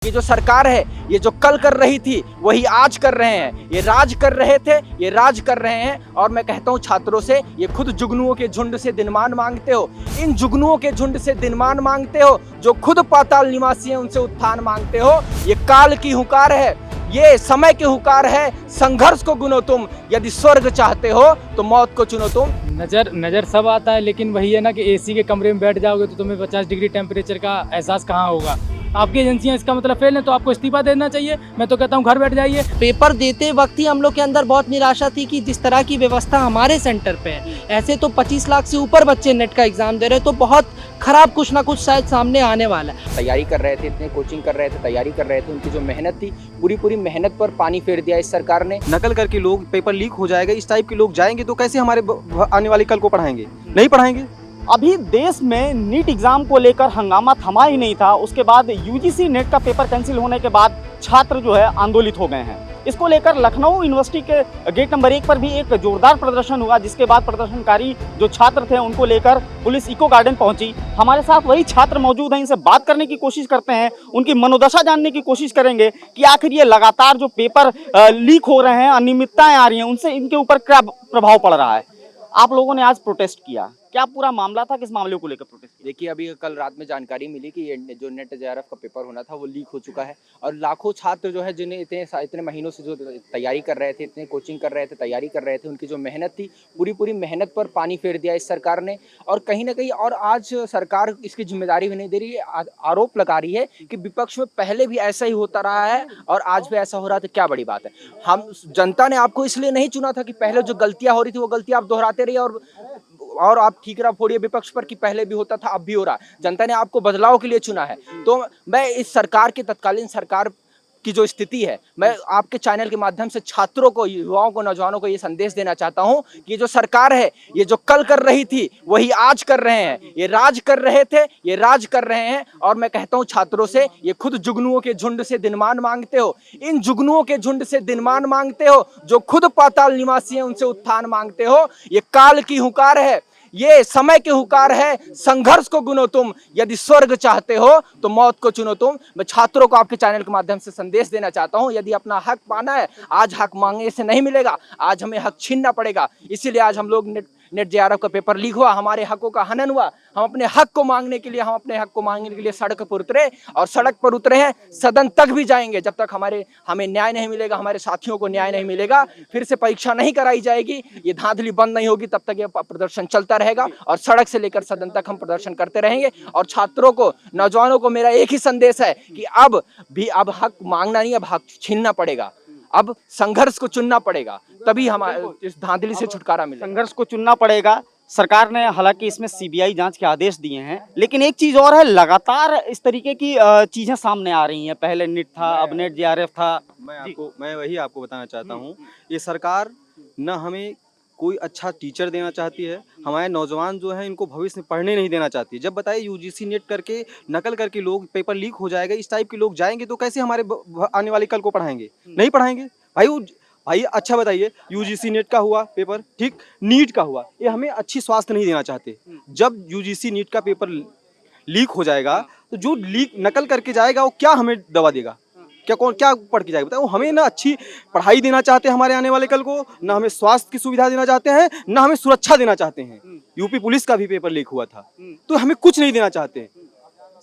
ये जो सरकार है, ये जो कल कर रही थी वही आज कर रहे हैं। ये राज कर रहे थे, ये राज कर रहे हैं। और मैं कहता हूँ छात्रों से, ये खुद जुगनुओं के झुंड से दिनमान मांगते हो, इन जुगनुओं के झुंड से दिनमान मांगते हो, जो खुद पाताल निवासी हैं उनसे उत्थान मांगते हो। ये काल की हुकार है, ये समय की हुकार है। संघर्ष को गुनो तुम, यदि स्वर्ग चाहते हो तो मौत को चुनो तुम। नज़र सब आता है, लेकिन वही है ना कि एसी के कमरे में बैठ जाओगे तो तुम्हें 50 डिग्री टेम्परेचर का एहसास कहाँ होगा। आपकी एजेंसियां इसका मतलब फेल है तो आपको इस्तीफा देना चाहिए। मैं तो कहता हूँ घर बैठ जाइए। पेपर देते वक्त ही हम लोग के अंदर बहुत निराशा थी कि जिस तरह की व्यवस्था हमारे सेंटर पे है, ऐसे तो 25 लाख से ऊपर बच्चे नेट का एग्जाम दे रहे हैं, तो बहुत खराब कुछ ना कुछ शायद सामने आने वाला है। तैयारी कर रहे थे, इतने कोचिंग कर रहे थे, तैयारी कर रहे थे, उनकी जो मेहनत थी पूरी मेहनत पर पानी फेर दिया इस सरकार ने। नकल करके लोग पेपर लीक हो जाएगा, इस टाइप के लोग जाएंगे तो कैसे हमारे आने वाले कल को पढ़ाएंगे? नहीं पढ़ाएंगे। अभी देश में नीट एग्जाम को लेकर हंगामा थमा ही नहीं था। उसके बाद यूजीसी नेट का पेपर कैंसिल होने के बाद छात्र जो है आंदोलित हो गए हैं। इसको लेकर लखनऊ यूनिवर्सिटी के गेट नंबर 1 पर भी एक जोरदार प्रदर्शन हुआ, जिसके बाद प्रदर्शनकारी जो छात्र थे उनको लेकर पुलिस इको गार्डन पहुंची। हमारे साथ वही छात्र मौजूद हैं, इनसे बात करने की कोशिश करते हैं, उनकी मनोदशा जानने की कोशिश करेंगे कि आखिर ये लगातार जो पेपर लीक हो रहे हैं, अनियमितताएं आ रही हैं, उनसे इनके ऊपर क्या प्रभाव पड़ रहा है। आप लोगों ने आज प्रोटेस्ट किया, क्या पूरा मामला था, किस मामले को लेकर प्रोटेस्ट किया? देखिए, अभी कल रात में जानकारी मिली कि ये जो नेट जेआरएफ का पेपर होना था वो लीक हो चुका है। और लाखों छात्र जो है, जिन्हें इतने महीनों से जो तैयारी कर रहे थे, इतने कोचिंग कर रहे थे, तैयारी कर रहे थे, उनकी जो मेहनत थी पूरी मेहनत पर पानी फेर दिया इस सरकार ने। और कहीं ना कहीं और आज सरकार इसकी जिम्मेदारी भी नहीं दे रही है। आरोप लगा रही है कि विपक्ष में पहले भी ऐसा ही होता रहा है और आज भी ऐसा हो रहा है, तो क्या बड़ी बात है। हम जनता ने आपको इसलिए नहीं चुना था कि पहले जो गलतियां हो रही थी वो गलतियां आप दोहराते रहिए और आप ठीकरा फोड़िए विपक्ष पर कि पहले भी होता था, अब भी हो रहा है। जनता ने आपको बदलाव के लिए चुना है। तो मैं इस सरकार की, तत्कालीन सरकार की जो स्थिति है, मैं आपके चैनल के माध्यम से छात्रों को, युवाओं को, नौजवानों को ये संदेश देना चाहता हूं कि जो सरकार है, ये जो कल कर रही थी वही आज कर रहे हैं। ये राज कर रहे थे, ये राज कर रहे हैं। और मैं कहता हूं छात्रों से, ये खुद जुगनुओं के झुंड से दिनमान मांगते हो, इन जुगनुओं के झुंड से दिनमान मांगते हो, जो खुद पाताल निवासी हैं उनसे उत्थान मांगते हो। ये काल की हुकार है, ये समय की हुकार है। संघर्ष को गुनो तुम, यदि स्वर्ग चाहते हो तो मौत को चुनो तुम। मैं छात्रों को आपके चैनल के माध्यम से संदेश देना चाहता हूं, यदि अपना हक पाना है, आज हक मांगने से नहीं मिलेगा, आज हमें हक छीनना पड़ेगा। इसीलिए आज हम लोग नेट जेआरएफ का पेपर लीक हुआ, हमारे हकों का हनन हुआ। हम अपने हक को मांगने के लिए सड़क पर उतरे, और सड़क पर उतरे हैं, सदन तक भी जाएंगे जब तक हमें न्याय नहीं मिलेगा, हमारे साथियों को न्याय नहीं मिलेगा। फिर से परीक्षा नहीं कराई जाएगी, ये धांधली बंद नहीं होगी, तब तक ये प्रदर्शन चलता रहेगा और सड़क से लेकर सदन तक हम प्रदर्शन करते रहेंगे। और छात्रों को, नौजवानों को मेरा एक ही संदेश है कि अब हक मांगना नहीं, अब हक छीनना पड़ेगा। अब संघर्ष को चुनना पड़ेगा, तभी हमारे इस धांधली से छुटकारा मिलेगा। संघर्ष को चुनना पड़ेगा। सरकार ने हालांकि इसमें सीबीआई जांच के आदेश दिए हैं, लेकिन एक चीज और है, लगातार इस तरीके की चीजें सामने आ रही हैं। पहले नीट था, अब नेट जेआरएफ था। मैं वही आपको बताना चाहता हूँ, ये सरकार न हमें कोई अच्छा टीचर देना चाहती है, हमारे नौजवान जो हैं इनको भविष्य में पढ़ने नहीं देना चाहती है। जब बताइए यूजीसी नेट करके, नकल करके लोग पेपर लीक हो जाएगा, इस टाइप के लोग जाएंगे तो कैसे हमारे आने वाले कल को पढ़ाएंगे? नहीं पढ़ाएंगे। भाई अच्छा बताइए, यूजीसी नेट का हुआ पेपर, ठीक, नीट का हुआ, ये हमें अच्छी स्वास्थ्य नहीं देना चाहते। जब यूजीसी नेट का पेपर लीक हो जाएगा तो जो लीक नकल करके जाएगा वो क्या हमें दवा देगा? क्या पढ़ के जाएगा? बताओ। हमें ना अच्छी पढ़ाई देना चाहते हैं हमारे आने वाले कल को, ना हमें स्वास्थ्य की सुविधा देना चाहते हैं, ना हमें सुरक्षा देना चाहते हैं। यूपी पुलिस का भी पेपर लीक हुआ था, तो हमें कुछ नहीं देना चाहते।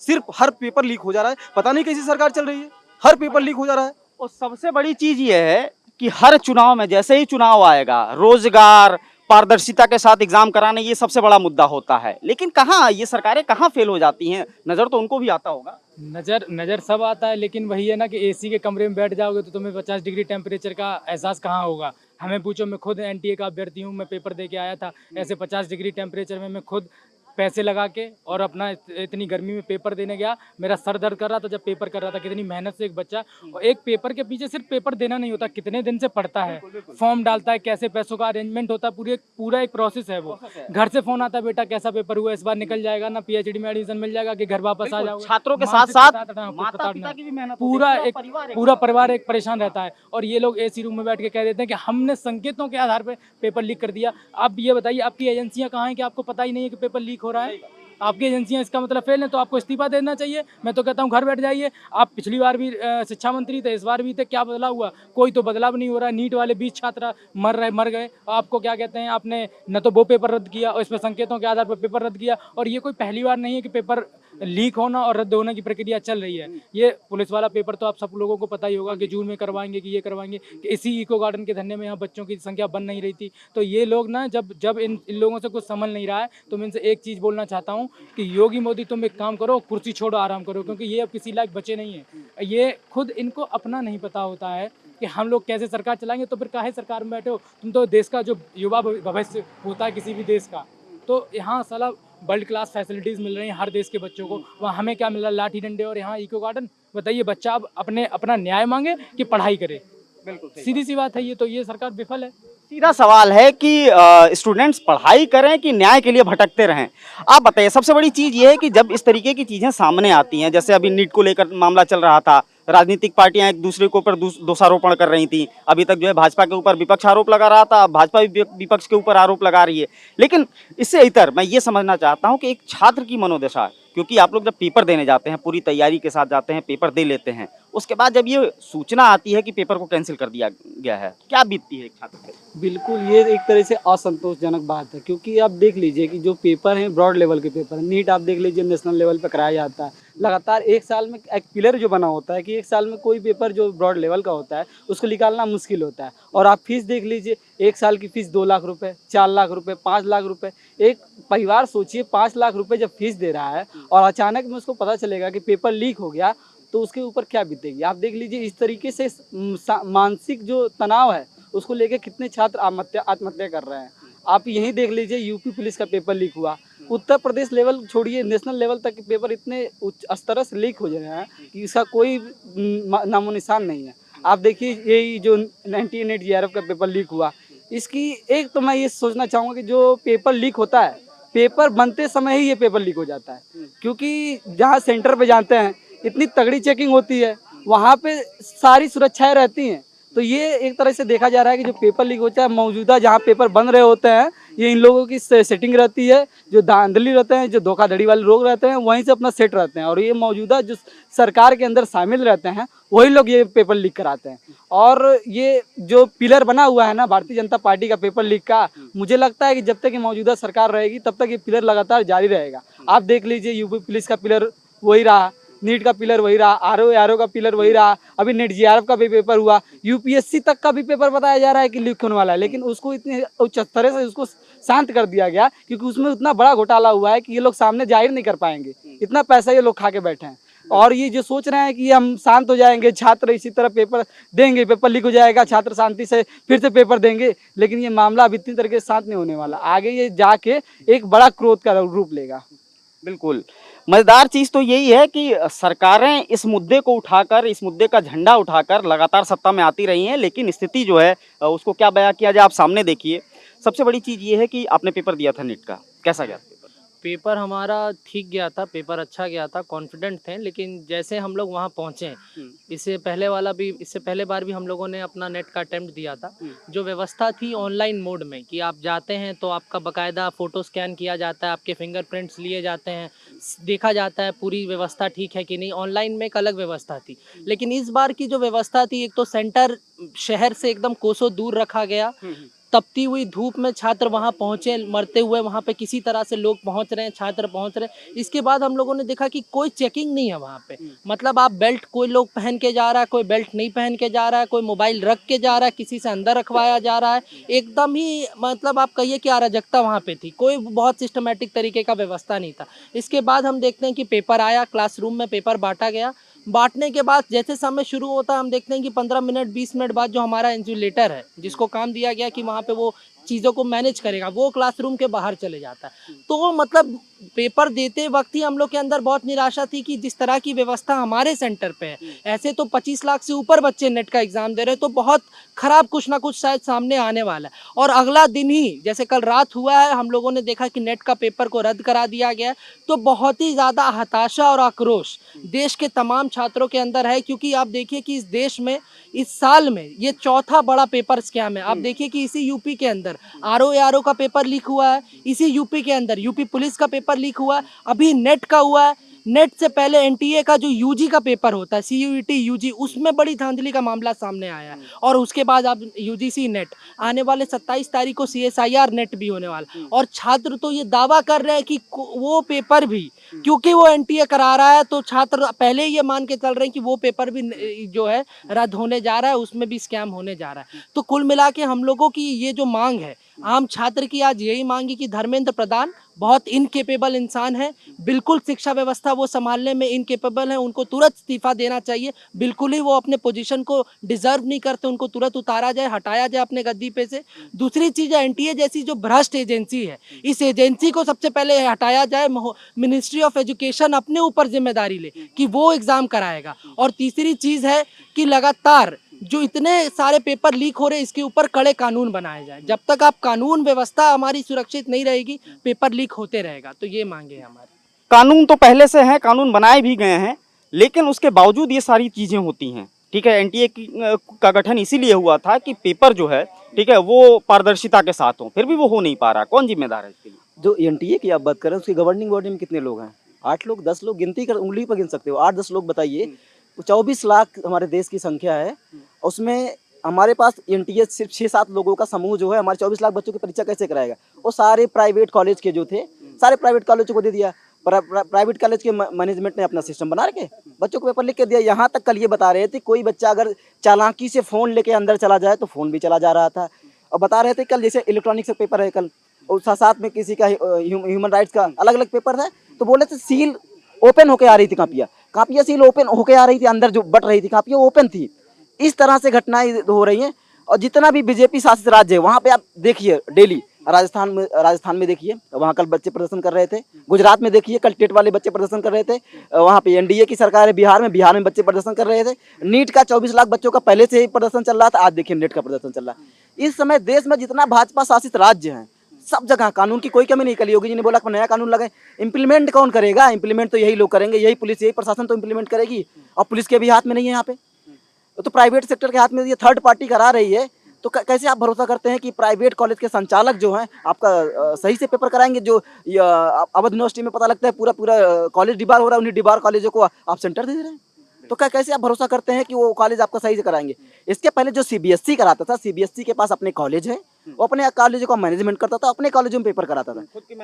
सिर्फ हर पेपर लीक हो जा रहा है, पता नहीं कैसी सरकार चल रही है, हर पेपर लीक हो जा रहा है। और सबसे बड़ी चीज ये है कि हर चुनाव में, जैसे ही चुनाव आएगा, रोजगार, पारदर्शिता के साथ एग्जाम कराने, ये सबसे बड़ा मुद्दा होता है। लेकिन कहाँ ये सरकारें कहाँ फेल हो जाती हैं? नजर तो उनको भी आता होगा। नज़र सब आता है, लेकिन वही है ना कि एसी के कमरे में बैठ जाओगे तो तुम्हें 50 डिग्री टेम्परेचर का एहसास कहाँ होगा। हमें पूछो, मैं खुद एनटीए का अभ्यर्थी हूँ, मैं पेपर दे के आया था। ऐसे 50 डिग्री टेम्परेचर में मैं खुद पैसे लगा के और अपना इतनी गर्मी में पेपर देने गया। मेरा सर दर्द कर रहा था जब पेपर कर रहा था। कितनी मेहनत से एक बच्चा, और एक पेपर के पीछे सिर्फ पेपर देना नहीं होता, कितने दिन से पढ़ता है, फॉर्म डालता है, कैसे पैसों का अरेंजमेंट होता है, पूरा एक प्रोसेस है। वो घर से फोन आता है, बेटा कैसा पेपर हुआ, इस बार निकल जाएगा ना, पीएचडी में एडमिशन मिल जाएगा कि घर वापस आ जाओगे। छात्रों के साथ साथ माता-पिता की भी मेहनत, पूरा परिवार एक परेशान रहता है। और ये लोग एसी रूम में बैठ के कह देते हैं कि हमने संकेतों के आधार पर पेपर लीक कर दिया। अब ये बताइए, आपकी एजेंसियां कहाँ हैं कि आपको पता ही नहीं है कि पेपर लीक हो रहा है? आपकी एजेंसियां इसका मतलब फेल हैं तो आपको इस्तीफा देना चाहिए। मैं तो कहता हूँ घर बैठ जाइए। आप पिछली बार भी शिक्षा मंत्री थे, इस बार भी थे, क्या बदलाव हुआ? कोई तो बदलाव नहीं हो रहा है। नीट वाले 20 छात्र मर गए। आपको क्या कहते हैं, आपने न तो वो पेपर रद्द किया और इसमें संकेतों के आधार पर पेपर रद्द किया। और ये कोई पहली बार नहीं है कि पेपर लीक होना और रद्द होने की प्रक्रिया चल रही है। ये पुलिस वाला पेपर तो आप सब लोगों को पता ही होगा कि जून में करवाएंगे, कि ये करवाएंगे, कि इसी इको गार्डन के धंधे में यहाँ बच्चों की संख्या बन नहीं रही थी। तो ये लोग ना जब इन लोगों से कुछ समझ नहीं रहा है, तो मैं इनसे एक चीज़ बोलना चाहता हूँ कि योगी मोदी तुम एक काम करो, कुर्सी छोड़ो, आराम करो, क्योंकि ये अब किसी लायक बचे नहीं है। ये खुद इनको अपना नहीं पता होता है कि हम लोग कैसे सरकार चलाएंगे। तो फिर काहे सरकार में बैठे हो? तुम तो देश का जो युवा भविष्य होता है किसी भी देश का, तो यहाँ साला वर्ल्ड क्लास फैसिलिटीज़ मिल रही हैं हर देश के बच्चों को, वहाँ हमें क्या मिल रहा है? लाठी डंडे और यहाँ इको गार्डन। बताइए, बच्चा अब अपना न्याय मांगे कि पढ़ाई करे? बिल्कुल सीधी सी बात है। ये तो ये सरकार विफल है। सीधा सवाल है कि स्टूडेंट्स पढ़ाई करें कि न्याय के लिए भटकते रहें। आप बताइए, सबसे बड़ी चीज़ ये है कि जब इस तरीके की चीज़ें सामने आती हैं, जैसे अभी नीट को लेकर मामला चल रहा था, राजनीतिक पार्टियां एक दूसरे के ऊपर दोषारोपण कर रही थी। अभी तक जो है भाजपा के ऊपर विपक्ष आरोप लगा रहा था, अब भाजपा भी विपक्ष के ऊपर आरोप लगा रही है। लेकिन इससे इतर मैं ये समझना चाहता हूँ कि एक छात्र की मनोदशा, क्योंकि आप लोग जब पेपर देने जाते हैं, पूरी तैयारी के साथ जाते हैं, पेपर दे लेते हैं, उसके बाद जब ये सूचना आती है कि पेपर को कैंसिल कर दिया गया है, क्या बीतती है एक छात्र पे? बिल्कुल, ये एक तरह से असंतोषजनक बात है, क्योंकि आप देख लीजिए कि जो पेपर हैं ब्रॉड लेवल के पेपर हैं। नीट आप देख लीजिए नेशनल लेवल पे कराया जाता है। लगातार एक साल में एक पिलर जो बना होता है कि एक साल में कोई पेपर जो ब्रॉड लेवल का होता है उसको निकालना मुश्किल होता है। और आप फीस देख लीजिए, एक साल की फ़ीस 2 लाख रुपए, 4 लाख रुपए, 5 लाख रुपए। एक परिवार सोचिए 5 लाख रुपए जब फीस दे रहा है और अचानक में उसको पता चलेगा कि पेपर लीक हो गया, तो उसके ऊपर क्या बीतेगी? आप देख लीजिए इस तरीके से मानसिक जो तनाव है उसको लेके कितने छात्र आत्महत्या कर रहे हैं। आप यहीं देख लीजिए, यूपी पुलिस का पेपर लीक हुआ। उत्तर प्रदेश लेवल छोड़िए, नेशनल लेवल तक के पेपर इतने उच्च स्तर से लीक हो रहे हैं कि इसका कोई नामो निशान नहीं है। आप देखिए यही जो 98 जीआरएफ का पेपर लीक हुआ, इसकी एक तो मैं ये सोचना चाहूँगा कि जो पेपर लीक होता है, पेपर बनते समय ही ये पेपर लीक हो जाता है, क्योंकि जहाँ सेंटर पे जाते हैं इतनी तगड़ी चेकिंग होती है, वहाँ पे सारी सुरक्षाएं रहती हैं। तो ये एक तरह से देखा जा रहा है कि जो पेपर लीक होता है, मौजूदा जहाँ पेपर बन रहे होते हैं, ये इन लोगों की सेटिंग रहती है। जो धांधली रहते हैं, जो धोखाधड़ी वाले लोग रहते हैं, वहीं से अपना सेट रहते हैं। और ये मौजूदा जो सरकार के अंदर शामिल रहते हैं, वही लोग ये पेपर लीक कराते हैं। और ये जो पिलर बना हुआ है ना भारतीय जनता पार्टी का पेपर लीक का, मुझे लगता है कि जब तक ये मौजूदा सरकार रहेगी तब तक ये पिलर लगातार जारी रहेगा। आप देख लीजिए, यूपी पुलिस का पिलर वही रहा, नीट का पिलर वही रहा, आरओ का पिलर वही रहा, अभी नेट जीआरएफ का भी पेपर हुआ, यूपीएससी तक का भी पेपर बताया जा रहा है कि लीक होने वाला है। लेकिन उसको इतने उच्च तरह से उसको शांत कर दिया गया, क्योंकि उसमें उतना बड़ा घोटाला हुआ है कि ये लोग सामने जाहिर नहीं कर पाएंगे। इतना पैसा ये लोग खा के बैठे हैं। और ये जो सोच रहे हैं कि हम शांत हो जाएंगे, छात्र इसी तरह पेपर देंगे, पेपर लीक हो जाएगा, छात्र शांति से फिर से पेपर देंगे, लेकिन ये मामला अब इतनी तरीके से शांत नहीं होने वाला। आगे ये जाके एक बड़ा क्रोध का रूप लेगा। बिल्कुल, मज़ेदार चीज़ तो यही है कि सरकारें इस मुद्दे को उठाकर, इस मुद्दे का झंडा उठाकर लगातार सत्ता में आती रही हैं, लेकिन स्थिति जो है उसको क्या बयां किया जाए, आप सामने देखिए। सबसे बड़ी चीज़ ये है कि आपने पेपर दिया था नीट का, कैसा गया पेपर? पेपर हमारा ठीक गया था, पेपर अच्छा गया था, कॉन्फिडेंट थे। लेकिन जैसे हम लोग वहाँ पहुँचे, इससे पहले बार भी हम लोगों ने अपना नेट का अटेम्प्ट दिया था। जो व्यवस्था थी ऑनलाइन मोड में कि आप जाते हैं तो आपका बाकायदा फ़ोटो स्कैन किया जाता है, आपके फिंगरप्रिंट्स लिए जाते हैं, देखा जाता है पूरी व्यवस्था ठीक है कि नहीं। ऑनलाइन में एक अलग व्यवस्था थी, लेकिन इस बार की जो व्यवस्था थी, एक तो सेंटर शहर से एकदम कोसों दूर रखा गया। तपती हुई धूप में छात्र वहाँ पहुँचे, मरते हुए वहाँ पे किसी तरह से लोग पहुँच रहे हैं, छात्र पहुँच रहे हैं। इसके बाद हम लोगों ने देखा कि कोई चेकिंग नहीं है वहाँ पे। मतलब आप बेल्ट, कोई लोग पहन के जा रहा है, कोई बेल्ट नहीं पहन के जा रहा है, कोई मोबाइल रख के जा रहा है, किसी से अंदर रखवाया जा रहा है। एकदम ही मतलब आप कहिए कि अराजकता वहाँ पे थी, कोई बहुत सिस्टमेटिक तरीके का व्यवस्था नहीं था। इसके बाद हम देखते हैं कि पेपर आया, क्लासरूम में पेपर बांटा गया। बांटने के बाद जैसे समय शुरू होता है, हम देखते हैं कि 15 मिनट 20 मिनट बाद जो हमारा इंसुलेटर है, जिसको काम दिया गया कि वहाँ पे वो चीज़ों को मैनेज करेगा, वो क्लासरूम के बाहर चले जाता है। तो मतलब पेपर देते वक्त ही हम लोग के अंदर बहुत निराशा थी कि जिस तरह की व्यवस्था हमारे सेंटर पे है, ऐसे तो 25 लाख से ऊपर बच्चे नेट का एग्ज़ाम दे रहे हैं, तो बहुत ख़राब कुछ ना कुछ शायद सामने आने वाला है। और अगला दिन ही जैसे कल रात हुआ है, हम लोगों ने देखा कि नेट का पेपर को रद्द करा दिया गया है। तो बहुत ही ज़्यादा हताशा और आक्रोश देश के तमाम छात्रों के अंदर है, क्योंकि आप देखिए कि इस देश में इस साल में ये चौथा बड़ा पेपर स्कैम है। आप देखिए कि इसी यूपी के अंदर पेपर, आरओ का पेपर लीक हुआ है, इसी यूपी के अंदर यूपी पुलिस का पेपर लीक हुआ है, अभी नेट का हुआ है। नेट से पहले एनटीए का जो यूजी का पेपर होता है, सीयूईटी यूजी, उसमें बड़ी धांधली का मामला सामने आया है। और उसके बाद अब यूजीसी नेट, आने वाले 27 तारीख को सीएसआईआर नेट भी होने वाला। और छात्र तो ये दावा कर रहे हैं कि वो पेपर भी, क्योंकि वो एनटीए करा रहा है, तो छात्र पहले ये मान के चल रहे हैं कि वो पेपर भी जो है रद्द होने जा रहा है, उसमें भी स्कैम होने जा रहा है। तो कुल मिला के हम लोगों की ये जो मांग है, आम छात्र की आज यही मांग है कि धर्मेंद्र प्रधान बहुत इनकेपेबल इंसान है, बिल्कुल शिक्षा व्यवस्था वो संभालने में इनकेपेबल है, उनको तुरंत इस्तीफा देना चाहिए। बिल्कुल ही वो अपने पोजीशन को डिजर्व नहीं करते, उनको तुरंत उतारा जाए, हटाया जाए अपने गद्दी पे से। दूसरी चीज़ है, एनटीए जैसी जो भ्रष्ट एजेंसी है, इस एजेंसी को सबसे पहले हटाया जाए। मिनिस्ट्री ऑफ एजुकेशन अपने ऊपर जिम्मेदारी ले कि वो एग्ज़ाम कराएगा। और तीसरी चीज़ है कि लगातार जो इतने सारे पेपर लीक हो रहे हैं, इसके ऊपर कड़े कानून बनाए जाए। जब तक आप कानून व्यवस्था हमारी सुरक्षित नहीं रहेगी, पेपर लीक होते रहेगा। तो ये मांगे हमारी। कानून तो पहले से हैं, कानून बनाए भी गए हैं, लेकिन उसके बावजूद ये सारी चीज़ें होती हैं। ठीक है, एनटीए का गठन इसीलिए हुआ था कि पेपर जो है, ठीक है, वो पारदर्शिता के साथ हो, फिर भी वो हो नहीं पा रहा। कौन जिम्मेदार है इसके लिए? जो एनटीए की आप बात कर रहे हैं, उसकी गवर्निंग बॉडी में कितने लोग हैं? 8 लोग, 10 लोग, गिनती कर उंगली पर गिन सकते हो। 8-10 लोग बताइए। 24 लाख हमारे देश की संख्या है, उसमें हमारे पास एनटीए सिर्फ 6-7 लोगों का समूह जो है हमारे 24 लाख बच्चों की परीक्षा कैसे कराएगा? वो सारे प्राइवेट कॉलेज के जो थे, सारे प्राइवेट कॉलेजों को दे दिया। प्राइवेट कॉलेज के मैनेजमेंट ने अपना सिस्टम बना रखे, बच्चों को पेपर लिख के दिया। यहाँ तक कल ये बता रहे थे, कोई बच्चा अगर चालाकी से फ़ोन लेके अंदर चला जाए तो फ़ोन भी चला जा रहा था। और बता रहे थे कल जैसे इलेक्ट्रॉनिक्स का पेपर है कल, और साथ में किसी का ह्यूमन राइट्स का अलग अलग पेपर है, तो बोले थे सील ओपन होके आ रही थी, कापियाँ सील ओपन होके आ रही थी, अंदर जो बट रही थी कापियाँ ओपन थी। इस तरह से घटनाएं हो रही हैं। और जितना भी बीजेपी शासित राज्य है वहाँ पे आप देखिए, डेली राजस्थान में देखिए, वहाँ कल बच्चे प्रदर्शन कर रहे थे। गुजरात में देखिए, कल टेट वाले बच्चे प्रदर्शन कर रहे थे। वहाँ पे एनडीए की सरकार है बिहार में बच्चे प्रदर्शन कर रहे थे। नीट का 24 लाख बच्चों का पहले से ही प्रदर्शन चल रहा था, आज देखिए नेट का प्रदर्शन चल रहा है। इस समय देश में जितना भाजपा शासित राज्य हैं, सब जगह कानून की कोई कमी नहीं। कल योगी जी ने बोला कि नया कानून लगाए, इम्प्लीमेंट कौन करेगा? इम्प्लीमेंट तो यही लोग करेंगे, यही पुलिस, यही प्रशासन तो इम्प्लीमेंट करेगी। और पुलिस के भी हाथ में नहीं है यहाँ पे, तो प्राइवेट सेक्टर के हाथ में, ये थर्ड पार्टी करा रही है। तो कैसे आप भरोसा करते हैं कि प्राइवेट कॉलेज के संचालक जो हैं आपका सही से पेपर कराएंगे? जो अवध यूनिवर्सिटी में पता लगता है पूरा कॉलेज डिबार हो रहा है, उन्हीं डिबार कॉलेजों को आप सेंटर दे रहे हैं। तो कैसे आप भरोसा करते हैं कि वो कॉलेज आपका सही से कराएंगे? इसके पहले जो सीबीएसई कराता था, सीबीएसई के पास अपने कॉलेज है, वो अपने कॉलेजों का मैनेजमेंट करता था, अपने कॉलेजों में पेपर कराता था। खुद की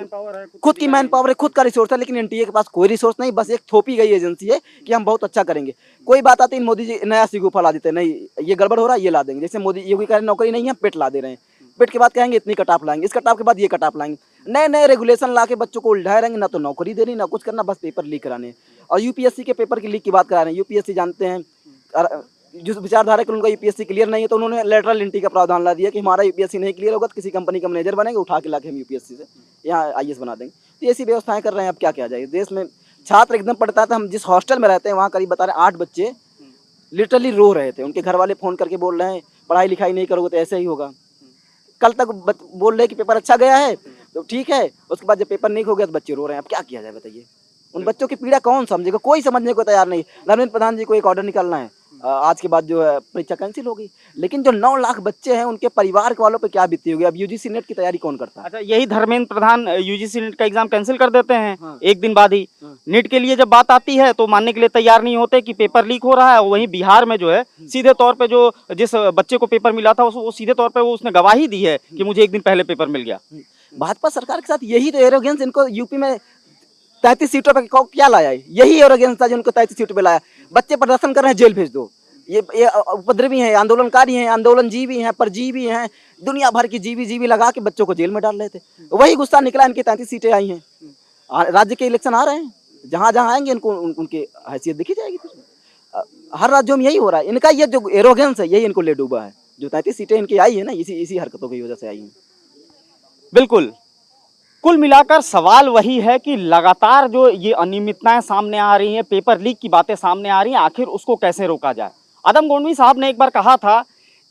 मैन पावर है, खुद का रिसोर्स है। लेकिन एनटीए के पास कोई रिसोर्स नहीं, बस एक थोपी गई एजेंसी है कि हम बहुत अच्छा करेंगे। कोई बात आती है, मोदी जी नया सिगुफा ला देते हैं, नहीं ये गड़बड़ हो रहा है, ये ला देंगे। जैसे मोदी योगी कह रहे नौकरी नहीं है, पेट ला दे रहे हैं। पेट के बाद कहेंगे इतनी कटाप लाएंगे, इस कटाप के बाद ये कटाप लाएंगे। नए नए रेगुलेशन ला के बच्चों को उलझाए रहेंगे, ना तो नौकरी दे रही, ना कुछ करना, बस पेपर लीक कराने। और यूपीएससी के पेपर की लीक की बात करा रहे हैं। यूपीएससी जानते हैं, जिस विचारधारा के उनका यूपीएससी क्लियर नहीं है, तो उन्होंने लेटरल एंट्री का प्रावधान ला दिया कि हमारा यूपीएससी नहीं क्लियर होगा तो किसी कंपनी का मैनेजर बनेंगे, उठा के लाके हम यूपीएससी से यहाँ आईएएस बना देंगे। तो ऐसी व्यवस्थाएं कर रहे हैं। अब क्या किया जाए? देश में छात्र एकदम पढ़ता था। हम जिस हॉस्टल में रहते हैं वहाँ करीब बता रहे 8 बच्चे लिटरली रो रहे थे। उनके घर वाले फ़ोन करके बोल रहे हैं पढ़ाई लिखाई नहीं करोगे तो ऐसे ही होगा। कल तक बोल रहे कि पेपर अच्छा गया है तो ठीक है, उसके बाद जब पेपर नहीं हो गया तो बच्चे रो रहे हैं। अब क्या किया जाए बताइए? उन बच्चों की पीड़ा कौन समझेगा? कोई समझने को तैयार नहीं। धर्मेंद्र प्रधान जी को एक ऑर्डर निकालना है, आज के बाद जो है परीक्षा कैंसिल होगी। लेकिन जो 9 लाख बच्चे हैं उनके परिवार वालों पे क्या बीती होगी? अब यूजीसी नेट की तैयारी कौन करता है? अच्छा, यही धर्मेंद्र प्रधान यूजीसी नेट का एग्जाम कैंसिल कर देते हैं एक दिन बाद ही। नेट के लिए जब बात आती है तो मानने के लिए तैयार नहीं होते कि पेपर लीक हो रहा है। वहीं बिहार में जो है सीधे तौर पे जो जिस बच्चे को पेपर मिला था वो सीधे तौर पे उसने गवाही दी है कि मुझे एक दिन पहले पेपर मिल गया। भाजपा सरकार के साथ यही तो एरोगेंस इनको यूपी में 33 सीटों पर क्या लाया है? यही एरोगेंस था जो उनको 33 सीटों पे लाया। बच्चे प्रदर्शन कर रहे हैं, जेल भेज दो। ये उपद्रवी हैं, आंदोलनकारी हैं, आंदोलनजीवी हैं, परजीवी हैं, दुनिया भर की जीवी लगा के बच्चों को जेल में डाल रहे थे। वही गुस्सा निकला, इनकी 33 सीटें आई हैं। राज्य के इलेक्शन आ रहे हैं, जहाँ जहाँ आएंगे इनको उनकी हैसियत दिखी जाएगी। हर राज्यों में यही हो रहा है। इनका ये जो एरोगेंस है यही इनको ले डूबा है। जो 33 सीटें इनकी आई है ना, इसी हरकतों की वजह से आई हैं। बिल्कुल, कुल मिलाकर सवाल वही है कि लगातार जो ये अनियमितताएं सामने आ रही हैं, पेपर लीक की बातें सामने आ रही हैं, आखिर उसको कैसे रोका जाए? आदम गोंडवी साहब ने एक बार कहा था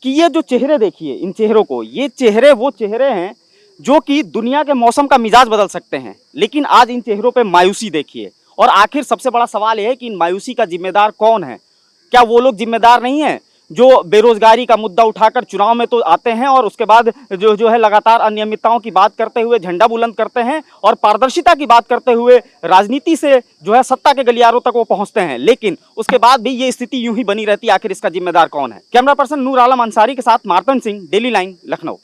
कि ये जो चेहरे देखिए, इन चेहरों को, ये चेहरे वो चेहरे हैं जो कि दुनिया के मौसम का मिजाज बदल सकते हैं, लेकिन आज इन चेहरों पे मायूसी देखिए। और आखिर सबसे बड़ा सवाल यह है कि इन मायूसी का जिम्मेदार कौन है? क्या वो लोग जिम्मेदार नहीं हैं जो बेरोजगारी का मुद्दा उठाकर चुनाव में तो आते हैं और उसके बाद जो है लगातार अनियमितताओं की बात करते हुए झंडा बुलंद करते हैं और पारदर्शिता की बात करते हुए राजनीति से जो है सत्ता के गलियारों तक वो पहुंचते हैं, लेकिन उसके बाद भी ये स्थिति यूं ही बनी रहती है। आखिर इसका जिम्मेदार कौन है? कैमरा पर्सन नूर आलम अंसारी के साथ मार्तन सिंह, डेली लाइन, लखनऊ।